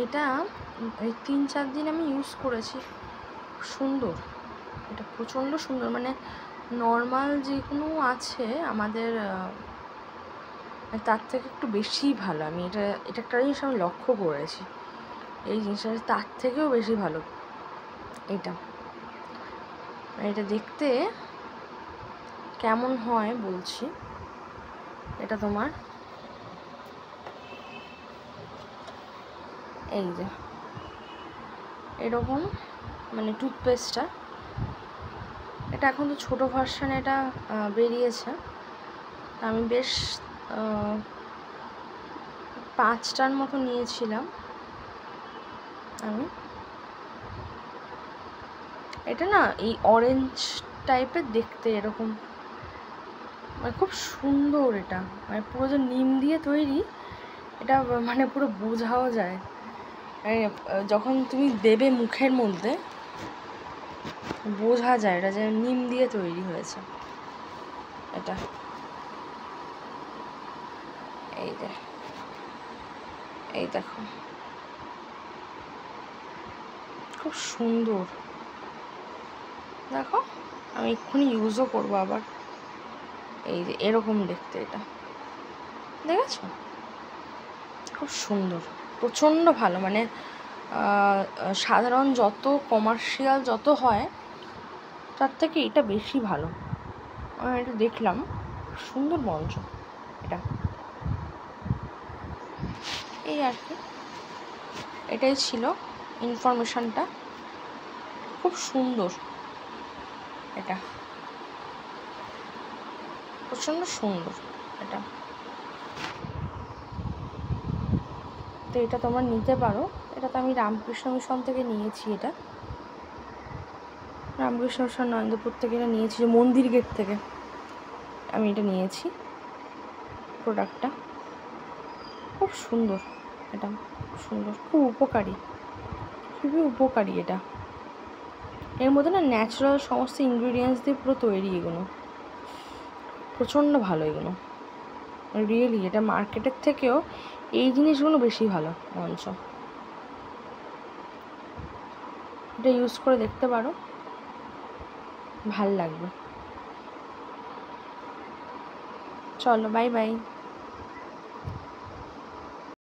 এটা এই 3-4 দিন আমি ইউজ করেছি, সুন্দর, এটা প্রচণ্ড সুন্দর। মানে নর্মাল যেগুলো আছে আমাদের তার থেকে একটু বেশিই ভালো। আমি এটা একটা জিনিস আমি লক্ষ্য করেছি, এই জিনিসটা তার থেকেও বেশি ভালো এটা। এটা দেখতে কেমন হয় বলছি। এটা তোমার এই যে এরকম মানে টুথপেস্টটা, এটা এখন তো ছোটো ভার্সান এটা বেরিয়েছে। আমি বেশ 5টার মতো নিয়েছিলাম আমি। এটা না এই অরেঞ্জ টাইপের দেখতে, এরকম মানে খুব সুন্দর। এটা মানে পুরো যে নিম দিয়ে তৈরি, এটা মানে পুরো বোঝাও যায়। যখন তুমি দেবে মুখের মধ্যে বোঝা যায় এটা যে নিম দিয়ে তৈরি হয়েছে। এটা এই দেখো খুব সুন্দর। দেখো আমি এক্ষুনি ইউজও করবো আবার। এই যে এরকম দেখতে, এটা দেখেছো, খুব সুন্দর, প্রচণ্ড ভালো। মানে সাধারণ যত কমার্শিয়াল যত হয় তার থেকে এটা বেশি ভালো। আমি এটা দেখলাম, সুন্দর মঞ্চ এটা। এই আর কি, এটাই ছিল ইনফরমেশানটা। খুব সুন্দর, এটা প্রচণ্ড সুন্দর এটা। তো এটা তোমরা নিতে পারো। এটা তো আমি রামকৃষ্ণ মিশন থেকে নিয়েছি। এটা রামকৃষ্ণ মিশন নরেন্দ্রপুর থেকে এটা নিয়েছি, মন্দির গেট থেকে আমি এটা নিয়েছি প্রোডাক্টটা। খুব সুন্দর, এটা খুব সুন্দর, খুব উপকারী, খুবই উপকারী এটা। এর মধ্যে না ন্যাচারাল সমস্ত ইনগ্রিডিয়েন্টস দিয়ে পুরো তৈরি, এগুলো প্রচণ্ড ভালো। এগুলো রিয়েলি এটা মার্কেটের থেকেও এই জিনিসগুলো বেশি ভালো মঞ্চ। এটা ইউজ করে দেখতে পারো, ভাল লাগবে। চলো বাই বাই।